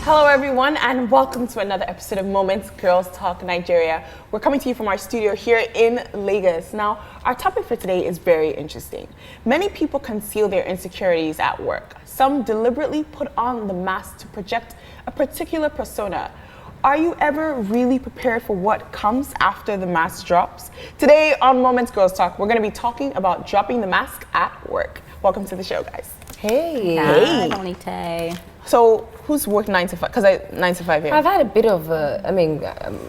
Hello everyone and welcome to another episode of Moments Girls Talk Nigeria. We're coming to you from our studio here in Lagos. Now, our topic for today is very interesting. Many people conceal their insecurities at work. Some deliberately put on the mask to project a particular persona. Are you ever really prepared for what comes after the mask drops? Today on Moments Girls Talk, we're going to be talking about dropping the mask at work. Welcome to the show, guys. Hey. Hey. Bonite. So, who's worked 9 to 5? Because 9 to 5 here. I've had a bit of,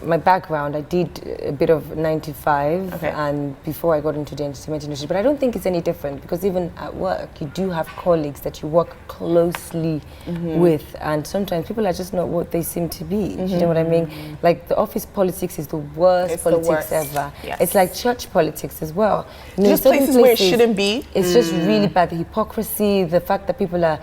my background, I did a bit of 9 to 5 Okay. and before I got into the entertainment industry, but I don't think it's any different because even at work, you do have colleagues that you work closely with, and sometimes people are just not what they seem to be. You know what I mean? Like the office politics is the worst It's the politics worst. ever. Yes. It's like church politics as well. You know, Just certain places where it shouldn't be. It's just really bad. The hypocrisy, the fact that people are,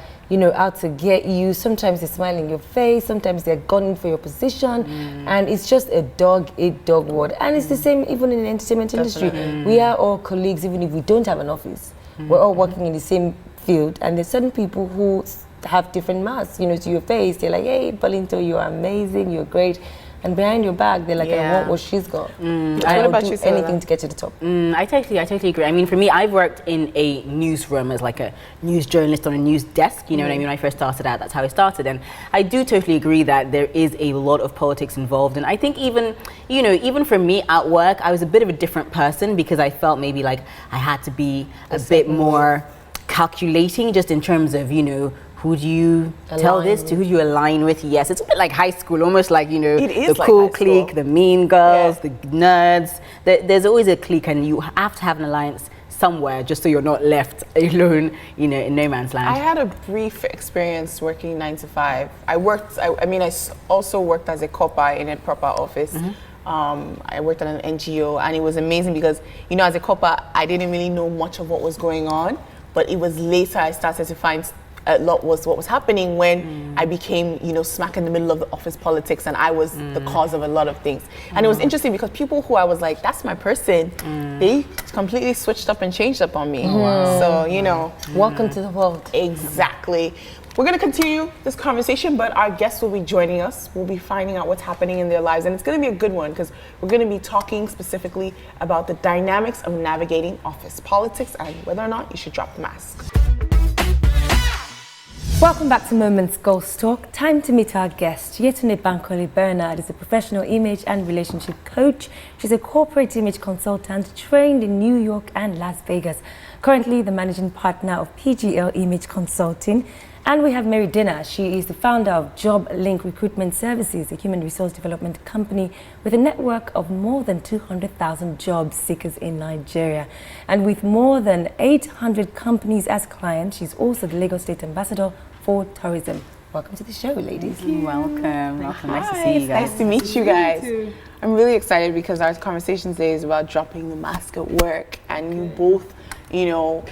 out to get you. Sometimes they smile in your face, sometimes they're gunning for your position, and it's just a dog-eat-dog world. And it's the same even in the entertainment industry. We are all colleagues, even if we don't have an office. We're all working in the same field, and there's certain people who have different masks, to your face. They're like, hey, Palinto, you're amazing, you're great. And behind your back, they're like, I want what she's got. I will do anything to get to the top. I totally agree. I mean, for me, I've worked in a newsroom as like a news journalist on a news desk. You know what I mean? When I first started out, that's how I started. And I do totally agree that there is a lot of politics involved. And I think even, even for me at work, I was a bit of a different person because I felt maybe like I had to be a bit more calculating just in terms of, who do you tell this to, who do you align with? Yes, it's a bit like high school, almost like, the like cool high clique, school. the mean girls, the nerds. There's always a clique and you have to have an alliance somewhere just so you're not left alone, in no man's land. I had a brief experience working 9 to 5. I also worked as a copper in a proper office. I worked at an NGO and it was amazing because, as a copper, I didn't really know much of what was going on, but it was later I started to find a lot was what was happening when I became, smack in the middle of the office politics and I was the cause of a lot of things. And it was interesting because people who I was like, that's my person, they completely switched up and changed up on me. So, Welcome to the world. Exactly. We're going to continue this conversation, but our guests will be joining us. We'll be finding out what's happening in their lives, and it's going to be a good one because we're going to be talking specifically about the dynamics of navigating office politics and whether or not you should drop the mask. Welcome back to Moments Girls Talk. Time to meet our guest. Yetunde Bernard is a professional image and relationship coach. She's a corporate image consultant trained in New York and Las Vegas. Currently the managing partner of PGL Image Consulting. And we have Mary Dinah. She is the founder of Job Link Recruitment Services, a human resource development company with a network of more than 200,000 job seekers in Nigeria. And with more than 800 companies as clients, she's also the Lagos State Ambassador for Tourism. Welcome to the show, ladies. Welcome. Nice to see you guys. Nice to meet you guys. I'm really excited because our conversation today is about dropping the mask at work, and you both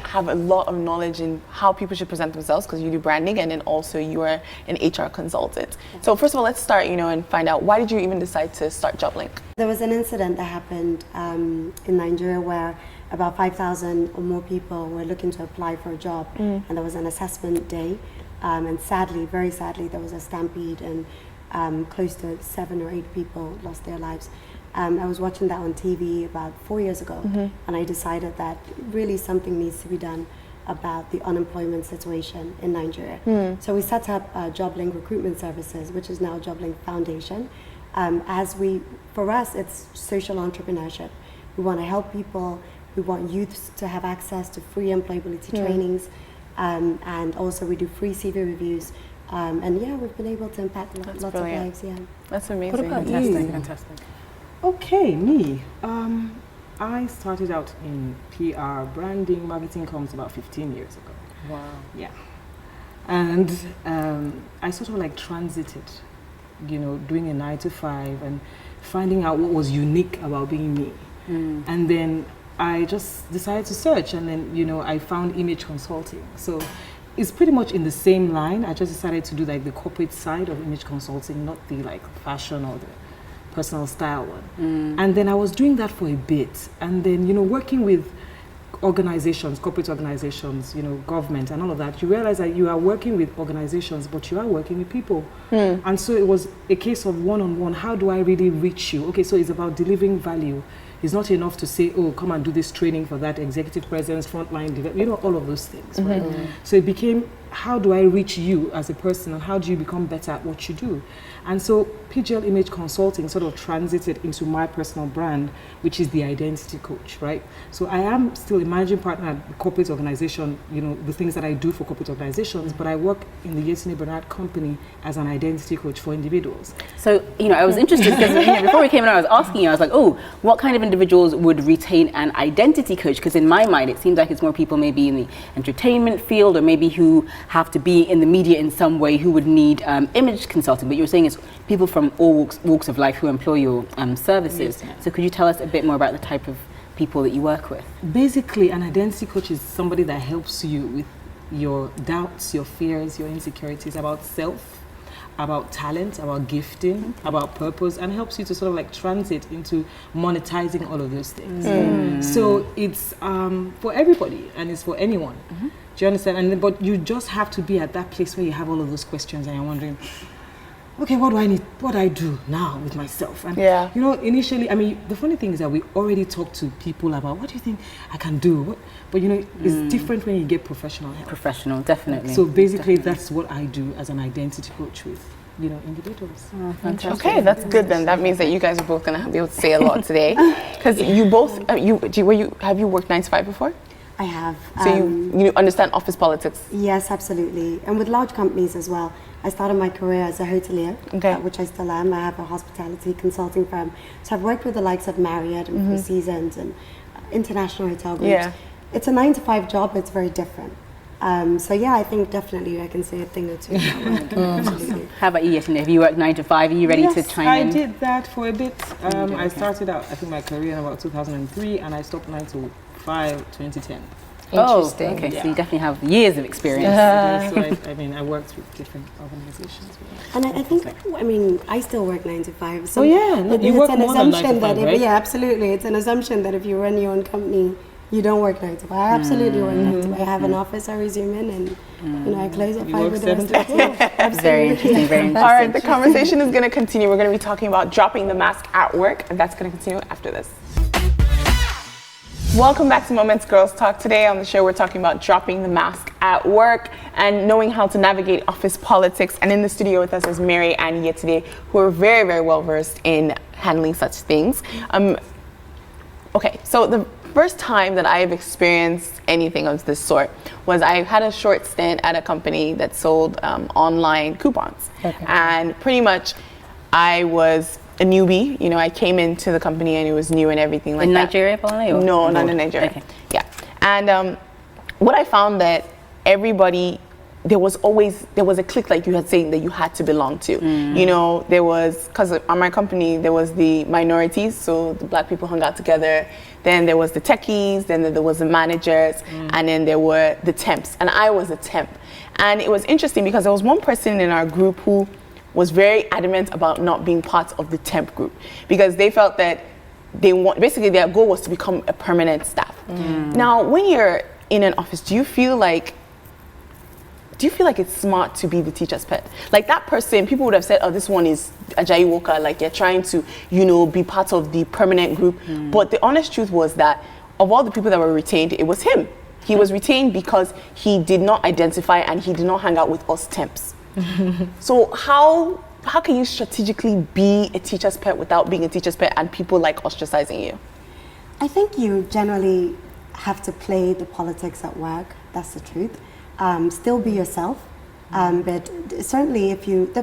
have a lot of knowledge in how people should present themselves because you do branding, and then also you are an HR consultant. So first of all, let's start, and find out, why did you even decide to start JobLink? There was an incident that happened in Nigeria where about 5,000 or more people were looking to apply for a job, and there was an assessment day, and sadly, very sadly, there was a stampede and close to 7 or 8 people lost their lives. I was watching that on TV about 4 years ago, and I decided that really something needs to be done about the unemployment situation in Nigeria. So we set up JobLink Recruitment Services, which is now JobLink Foundation. For us, it's social entrepreneurship. We want to help people. We want youths to have access to free employability trainings, and also we do free CV reviews. And yeah, we've been able to impact lots of lives. Yeah, that's amazing. What about Fantastic. Okay, me. I started out in PR, branding, marketing comms about 15 years ago. Wow. Yeah. And I sort of like transited, doing a 9 to 5 and finding out what was unique about being me. And then I just decided to search, and then, I found image consulting. So it's pretty much in the same line. I just decided to do like the corporate side of image consulting, not the like fashion or the personal style one. And then I was doing that for a bit, and then working with organizations, corporate organizations, you know, government and all of that, you realize that you are working with organizations, but you are working with people. And so it was a case of one-on-one. How do I really reach you? Okay, so it's about delivering value. It's not enough to say, oh, come and do this training for that executive presence, frontline, you know, all of those things, right? So it became, how do I reach you as a person, and how do you become better at what you do? And so PGL Image Consulting sort of transited into my personal brand, which is the identity coach, right? So I am still a managing partner at the corporate organization, you know, the things that I do for corporate organizations, but I work in the Yetunde Bernard company as an identity coach for individuals. So, you know, I was interested because, you know, before we came in, I was asking you, I was like, oh, what kind of individuals would retain an identity coach? Because in my mind, it seems like it's more people maybe in the entertainment field, or maybe who have to be in the media in some way, who would need image consulting. But you're saying it's people from all walks of life who employ your services. Yes. So could you tell us a bit more about the type of people that you work with? Basically, an identity coach is somebody that helps you with your doubts, your fears, your insecurities about self, about talent, about gifting, about purpose, and helps you to sort of like transit into monetizing all of those things. So it's for everybody, and it's for anyone. Do you understand? And but you just have to be at that place where you have all of those questions and you're wondering, okay, what do I need? What do I do now with myself? And you know, initially, I mean, the funny thing is that we already talk to people about what do you think I can do? But you know, it's different when you get professional help. Professional, definitely. So basically, that's what I do as an identity coach with, you know, individuals. Fantastic. Okay, that's good then. That means that you guys are both gonna be able to say a lot today, because you both have you worked 9 to 5 before? I have. So you understand office politics? Yes, absolutely. And with large companies as well. I started my career as a hotelier, which I still am. I have a hospitality consulting firm. So I've worked with the likes of Marriott and Four Seasons and international hotel groups. Yeah. It's a 9 to 5 job, but it's very different. So yeah, I think definitely I can say a thing or two about work. Absolutely. How about you, Yetunde? Have you worked 9 to 5? Are you ready to chime in? I did that for a bit. I started out, I think, my career in about 2003, and I stopped 9 to 5, 2010. Interesting. Oh, okay, so you definitely have years of experience. So I mean, I worked with different organizations. And I think, I mean, I still work 9 to 5. So you work an more than 9 to assumption 5, that right? yeah, absolutely. It's an assumption that if you run your own company, you don't work 9 to 5. I absolutely work 9 to 5. I have an office, I resume in, and you know, I close at 5 with the rest of the team. Absolutely. Very interesting, very interesting. All right, the conversation is going to continue. We're going to be talking about dropping the mask at work, and that's going to continue after this. Welcome back to Moments Girls Talk. Today on the show, we're talking about dropping the mask at work and knowing how to navigate office politics. And in the studio with us is Mary and Yetunde, who are very, very well versed in handling such things. Okay, so the first time that I've experienced anything of this sort was I had a short stint at a company that sold online coupons. And pretty much I was a newbie. You know, I came into the company and it was new and everything like in that. Nigeria, probably? Or? No, not in Nigeria. Okay. Yeah. And what I found that everybody, there was a clique, like you had saying, that you had to belong to. You know, there was, because on my company, there was the minorities, so the black people hung out together. Then there was the techies, then there was the managers, and then there were the temps. And I was a temp. And it was interesting because there was one person in our group who was very adamant about not being part of the temp group because they felt that basically their goal was to become a permanent staff. Now, when you're in an office, do you feel like it's smart to be the teacher's pet? Like that person, people would have said, oh, this one is Ajayi Walker, like you're trying to, you know, be part of the permanent group. But the honest truth was that of all the people that were retained, it was him. He was retained because he did not identify and he did not hang out with us temps. So how can you strategically be a teacher's pet without being a teacher's pet and people like ostracizing you? I think you generally have to play the politics at work. That's the truth. Still be yourself. But certainly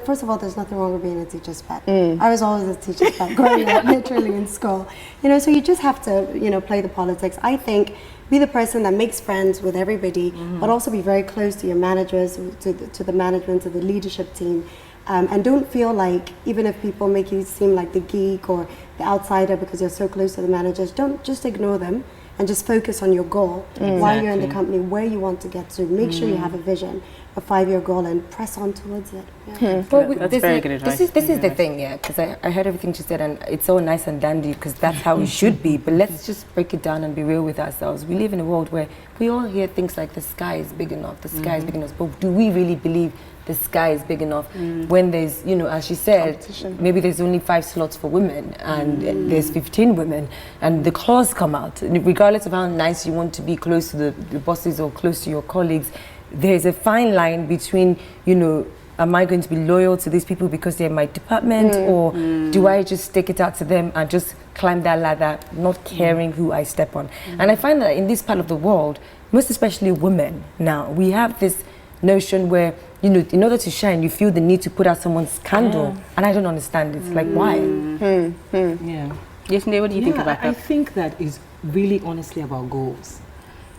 first of all, there's nothing wrong with being a teacher's pet. I was always a teacher's pet growing up, literally in school. You know, so you just have to, you know, play the politics. I think be the person that makes friends with everybody, but also be very close to your managers, to the management, to the leadership team. And don't feel like, even if people make you seem like the geek or the outsider because you're so close to the managers, don't just ignore them and just focus on your goal while you're in the company, where you want to get to. Make sure you have a vision. a 5-year goal and press on towards it. Yeah. Well, That's very good advice. This is the thing, yeah, because I heard everything she said, and it's all nice and dandy because that's how it should be. But let's just break it down and be real with ourselves. We live in a world where we all hear things like the sky is big enough, the sky is big enough. But do we really believe the sky is big enough when there's, you know, as she said, maybe there's only 5 slots for women and there's 15 women and the clause come out. And regardless of how nice you want to be close to the bosses or close to your colleagues, there's a fine line between, you know, am I going to be loyal to these people because they're in my department or do I just stick it out to them and just climb that ladder, not caring who I step on? And I find that in this part of the world, most especially women now, we have this notion where, you know, in order to shine, you feel the need to put out someone's candle. And I don't understand. It's like, why? Yeah. Yetunde, what do you think about I that? think that is really honestly about goals.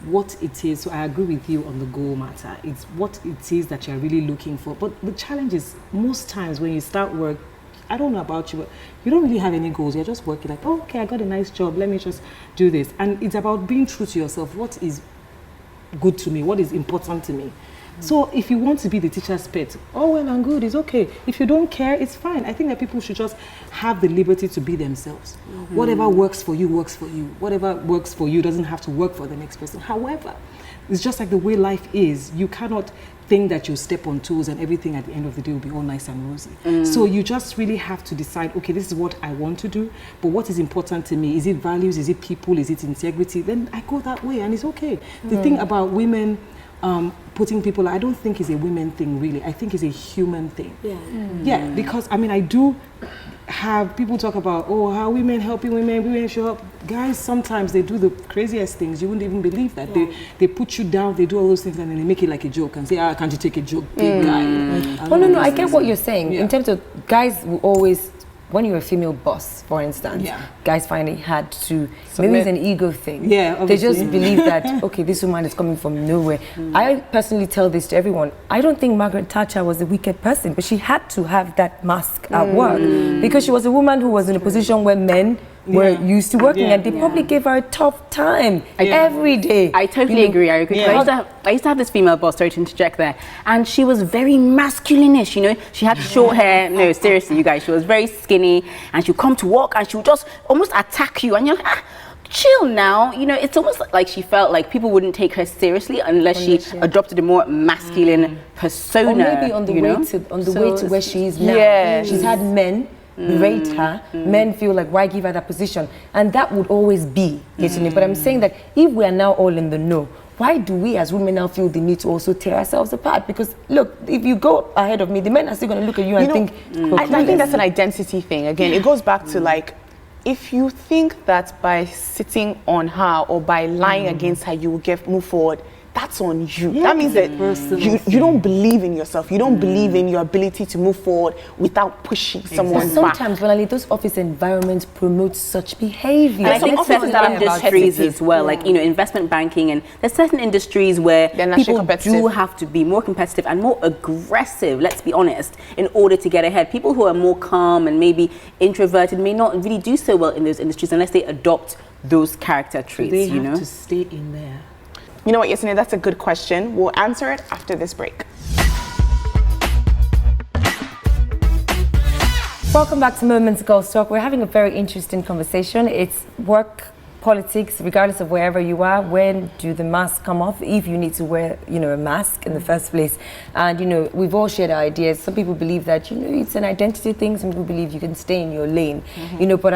What it is, so I agree with you on the goal matter. It's what it is that you're really looking for. But the challenge is most times when you start work, I don't know about you, but you don't really have any goals. You're just working like, oh, okay, I got a nice job. Let me just do this. And it's about being true to yourself. What is good to me? What is important to me? So if you want to be the teacher's pet, oh well and good, it's okay. If you don't care, it's fine. I think that people should just have the liberty to be themselves. Whatever works for you, works for you. Whatever works for you doesn't have to work for the next person. However, it's just like the way life is. You cannot think that you step on toes and everything at the end of the day will be all nice and rosy. So you just really have to decide, okay, this is what I want to do, but what is important to me? Is it values? Is it people? Is it integrity? Then I go that way and it's okay. The thing about women putting people, I don't think is a women thing really. I think it's a human thing. Yeah, because I mean, I do have people talk about, oh, how women helping women should help. Guys, sometimes they do the craziest things. You wouldn't even believe that. They put you down, they do all those things and then they make it like a joke and say, ah, can't you take a joke, big guy? Oh, no, I get what you're saying. In terms of guys will always, when you're a female boss, for instance, guys find it hard to, maybe it's an ego thing. They just believe that, okay, this woman is coming from nowhere. I personally tell this to everyone. I don't think Margaret Thatcher was a wicked person, but she had to have that mask at work because she was a woman who was in a position where men were used to working and they probably gave her a tough time every day. I totally agree, I agree. I used to have this female boss, sorry to interject there, and she was very masculine-ish, you know. She had short hair, no, seriously, you guys, she was very skinny, and she'd come to work and she would just almost attack you, and you're like, ah, chill now. You know, it's almost like she felt like people wouldn't take her seriously unless she adopted a more masculine persona. Or maybe on the way to where she is now. She's had men rate her, men feel like, why give her that position? And that would always be Yetunde. But I'm saying that if we are now all in the know, why do we as women now feel the need to also tear ourselves apart? Because look, if you go ahead of me, the men are still going to look at you and think, I think that's an identity thing. Again, it goes back to like, if you think that by sitting on her or by lying against her, you will move forward, that's on you. That means that you don't believe in yourself. You don't believe in your ability to move forward without pushing someone back. Sometimes, when those office environments promote such behavior. And I think certain industries as well, like, you know, investment banking, and there's certain industries where people do have to be more competitive and more aggressive, let's be honest, in order to get ahead. People who are more calm and maybe introverted may not really do so well in those industries unless they adopt those character traits, they have to stay in there. You know what, Yetunde, that's a good question. We'll answer it after this break. Welcome back to Moments Girls Talk. We're having a very interesting conversation. It's work, politics, regardless of wherever you are. When do the masks come off? If you need to wear, you know, a mask in the first place. And, you know, we've all shared our ideas. Some people believe that, you know, it's an identity thing. Some people believe you can stay in your lane. You know, but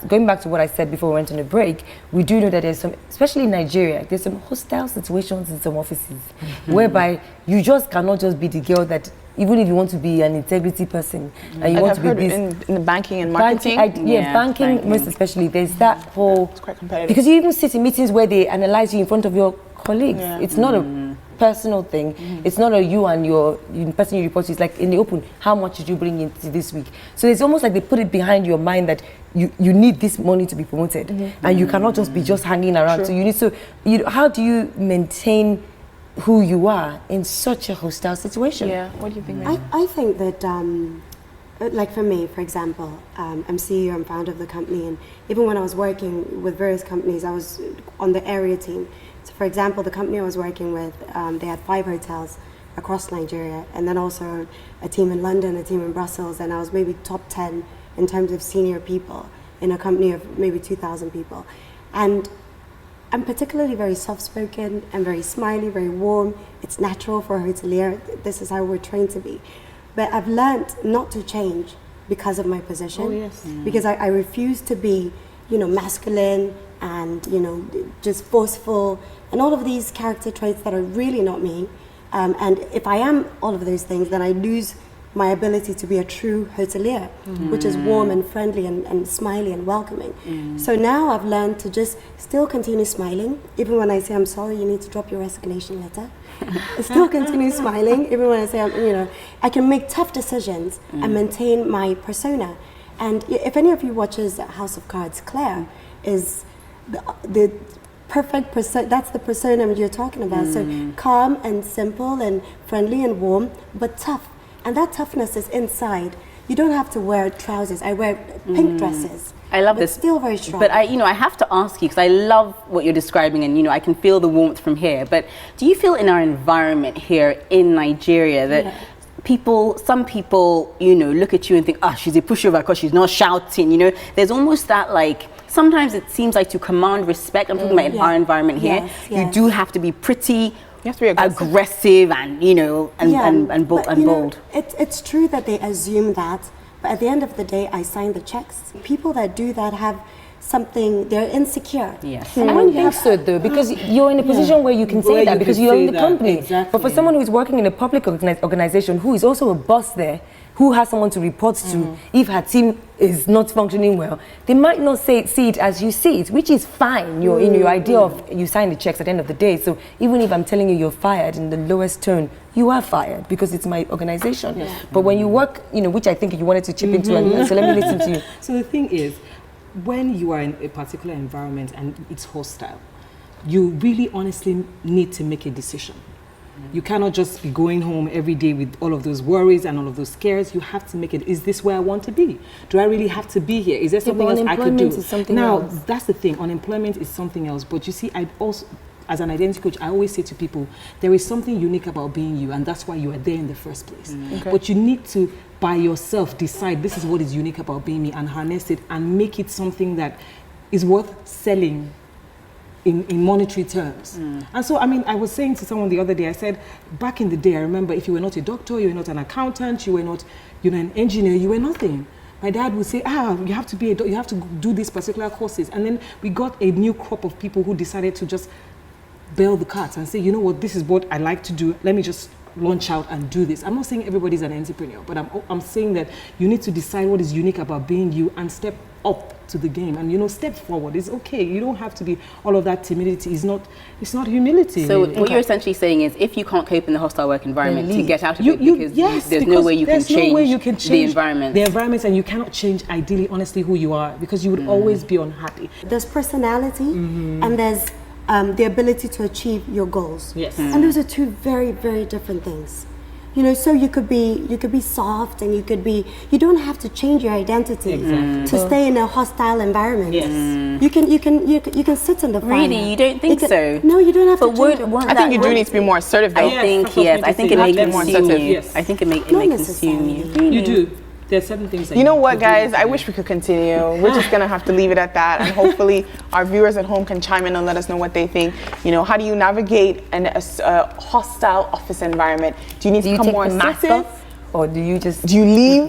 going back to what I said before we went on a break, we do know that there's some, especially in Nigeria, there's some hostile situations in some offices whereby you just cannot just be the girl that, even if you want to be an integrity person and you want to be in the banking and marketing. Banking most especially. There's that whole, it's quite competitive. Because you even sit in meetings where they analyze you in front of your colleagues. It's not a personal thing. It's not a you and your person you report to. It's like in the open, how much did you bring into this week? So it's almost like they put it behind your mind that you need this money to be promoted, and you cannot just be hanging around. So you need how do you maintain who you are in such a hostile situation? What do you think? I think that, like for me, for example, I'm CEO and founder of the company, and even when I was working with various companies, I was on the area team. So for example, the company I was working with, they had 5 hotels, across Nigeria, and then also a team in London, a team in Brussels, and I was maybe top 10 in terms of senior people in a company of maybe 2,000 people. And I'm particularly very soft-spoken and very smiley, very warm. It's natural for a hotelier. This is how we're trained to be. But I've learned not to change because of my position. Oh, yes. Because I refuse to be, masculine and, just forceful and all of these character traits that are really not me. And if I am all of those things, then I lose my ability to be a true hotelier, which is warm and friendly and smiley and welcoming. So now I've learned to just still continue smiling, even when I say I'm sorry, you need to drop your resignation letter. I still continue smiling, even when I say, I can make tough decisions and maintain my persona. And if any of you watches House of Cards, Claire is the perfect persona. That's the persona you're talking about. So calm and simple and friendly and warm, but tough. And that toughness is inside. You don't have to wear trousers. I wear pink dresses. I love but this. Still very strong. But I have to ask you, because I love what you're describing, and I can feel the warmth from here. But do you feel in our environment here in Nigeria that some people, look at you and think, she's a pushover because she's not shouting. There's almost that sometimes it seems like to command respect. I'm talking about our environment here. Yes. You do have to be pretty. You have to be aggressive and and bold. It's true that they assume that, but at the end of the day, I sign the checks. People that do that have something, they're insecure. Yes. I don't think so though, because you're in a position where you can say that because you own the company. Exactly. But for someone who's working in a public organization who is also a boss there, who has someone to report to, if her team is not functioning well, they might not see it as you see it, which is fine. You're in your idea of you sign the checks at the end of the day. So even if I'm telling you you're fired in the lowest tone, you are fired because it's my organization. Yes. But when you work, which I think you wanted to chip into, and so let me listen to you. So the thing is, when you are in a particular environment and it's hostile, you really honestly need to make a decision. You cannot just be going home every day with all of those worries and all of those scares. You have to make it, is this where I want to be? Do I really have to be here? Is there something else I could do? Is something now, else. That's the thing. Unemployment is something else. But you see, I also, as an identity coach, I always say to people, there is something unique about being you, and that's why you are there in the first place. Okay. But you need to, by yourself, decide this is what is unique about being me and harness it and make it something that is worth selling in monetary terms. And so, I was saying to someone the other day, I said, back in the day, I remember if you were not a doctor, you were not an accountant, you were not, an engineer, you were nothing. My dad would say, you have to be you have to do these particular courses. And then we got a new crop of people who decided to just bail the cart and say, you know what, this is what I like to do. Let me just launch out and do this. I'm not saying everybody's an entrepreneur, but I'm saying that you need to decide what is unique about being you and step up to the game and step forward. It's okay. You don't have to be all of that timidity. It's not humility. So really. what you're essentially saying is if you can't cope in the hostile work environment, to get out of it because there's no way you can change the environment. The environment, and you cannot change ideally honestly who you are because you would always be unhappy. There's personality and there's the ability to achieve your goals. Yes. And those are two very, very different things. So you could be soft and you don't have to change your identity to stay in a hostile environment. Yes. You can sit in the fire. Really? You don't think so? No, you don't have to change it. I think you do need to be more assertive though. I think it may consume you. Yes. I think it may consume you. Really? You do. There's certain things that you know what, guys? I wish we could continue. We're just gonna have to leave it at that, and hopefully our viewers at home can chime in and let us know what they think. How do you navigate a hostile office environment? Do you need to become more assertive, or do you leave?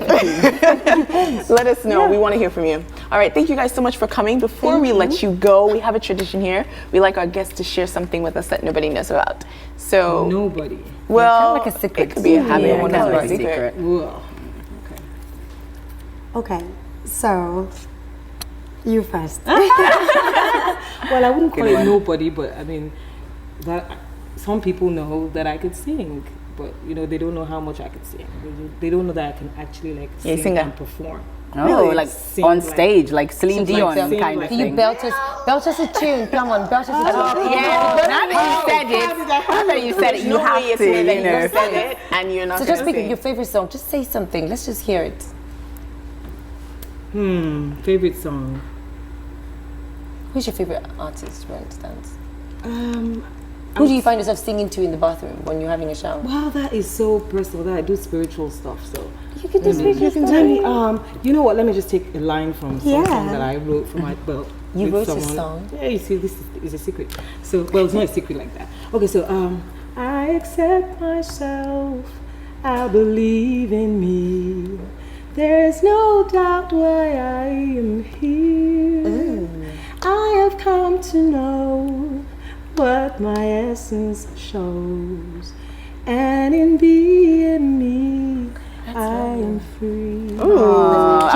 Let us know. We want to hear from you. All right, thank you guys so much for coming. Before we let you go, we have a tradition here. We like our guests to share something with us that nobody knows about. So nobody. Well, kind of like a secret. It could be a habit. Kind of like a secret. Whoa. Okay, so you first. Well, I wouldn't call it nobody, but that some people know that I could sing, but they don't know how much I could sing. They don't know that I can actually sing and perform. Oh, Really? sing on stage, like Celine Dion kind of Can you thing. belt us a tune? Come on, belt us a tune. Yeah, now that you said it, you have to, You said it, and you're not. So just pick your favorite song. Just say something. Let's just hear it. Favorite song. Who's your favorite artist, for instance? Who do you find yourself singing to in the bathroom when you're having a shower? Wow, that is so personal. That I do spiritual stuff, so. You can do spiritual stuff. Tell me, you know what? Let me just take a line from something that I wrote for my belt. You wrote someone. a song? Yeah, you see, this is a secret. So, well, it's not a secret like that. Okay, so, I accept myself. I believe in me. There's no doubt why I am here. I have come to know what my essence shows, and in being me, I am free. I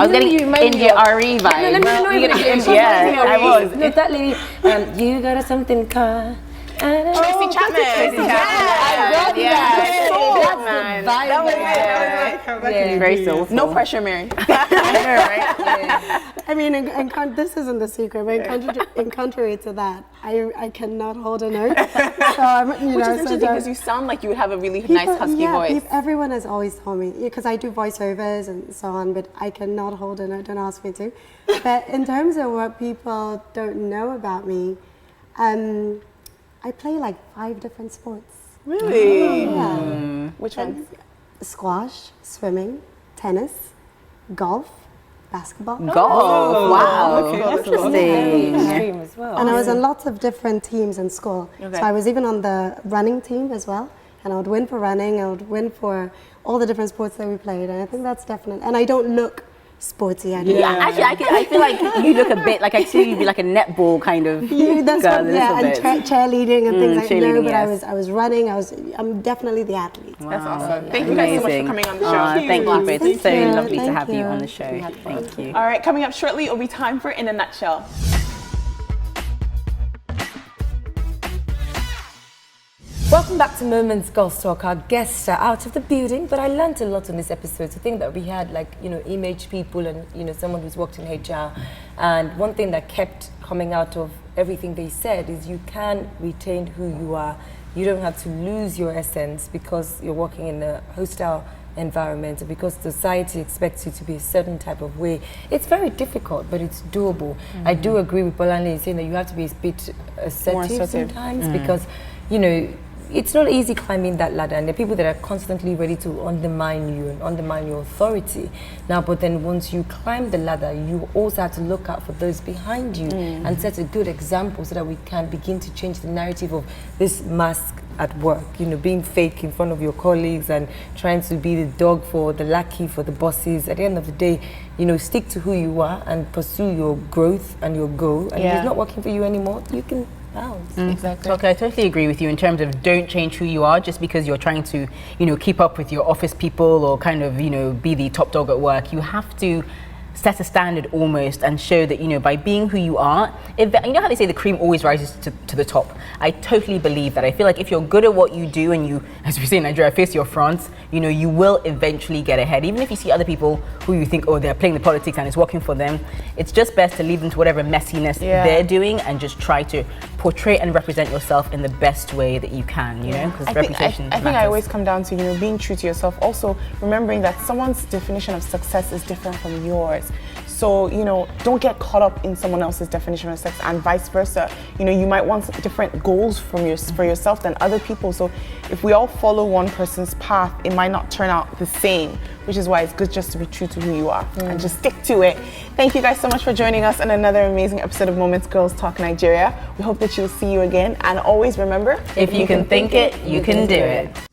was getting India RE vibe. Yeah, I was. No, that lady, you got a something car. Tracy Chapman. Very soulful. No pressure, Mary. I mean, this isn't the secret, but in contrary to that, I cannot hold a note. So I'm, Which is interesting because you sound like you would have a really nice husky voice. Everyone has always told me, because I do voiceovers and so on, but I cannot hold a note, don't ask me to. But in terms of what people don't know about me, I play like 5 different sports. Really? Yeah. Which ones? Squash, swimming, tennis, golf, basketball. Golf. Wow. Okay. Interesting. Extreme as well. And I was on lots of different teams in school. Okay. So I was even on the running team as well. And I would win for running, I would win for all the different sports that we played. And I think that's definite. And I don't look sporty. I Yeah, actually, I feel like you look a bit like, I see you'd be like a netball kind of that's girl. what, yeah, and cheerleading and things like that. No, but yes. I was running. I'm definitely the athlete. That's awesome. Thank you guys so much for coming on the show. Thank you. It's so you. lovely to Thank have you you. on the show. Thank you. All right, coming up shortly, it'll be time for In a Nutshell. Welcome back to Moments Girls Talk. Our guests are out of the building, but I learned a lot on this episode. To think that we had image people and someone who's worked in HR, and one thing that kept coming out of everything they said is you can retain who you are. You don't have to lose your essence because you're working in a hostile environment, because society expects you to be a certain type of way. It's very difficult, but it's doable. I do agree with Bolanle in saying that you have to be a bit assertive sometimes, because it's not easy climbing that ladder, and there are people that are constantly ready to undermine you and undermine your authority. Now, but then once you climb the ladder, you also have to look out for those behind you and set a good example so that we can begin to change the narrative of this mask at work, being fake in front of your colleagues and trying to be the dog for the lackey for the bosses. At the end of the day, stick to who you are and pursue your growth and your goal. And if it's not working for you anymore, you can bounce. Exactly. Okay, I totally agree with you in terms of don't change who you are just because you're trying to, keep up with your office people or kind of, be the top dog at work. You have to set a standard almost and show that, by being who you are, you know how they say the cream always rises to the top? I totally believe that. I feel like if you're good at what you do and you, as we say in Nigeria, face your fronts, you will eventually get ahead. Even if you see other people who you think, they're playing the politics and it's working for them, it's just best to leave them to whatever messiness they're doing and just try to portray and represent yourself in the best way that you can, because reputation I think I always come down to, being true to yourself. Also, remembering that someone's definition of success is different from yours. So, don't get caught up in someone else's definition of success and vice versa. You might want different goals for yourself than other people. So if we all follow one person's path, it might not turn out the same, which is why it's good just to be true to who you are and just stick to it. Thank you guys so much for joining us on another amazing episode of Moments Girls Talk Nigeria. We hope that you'll see you again. And always remember, if you can think it, you can do it.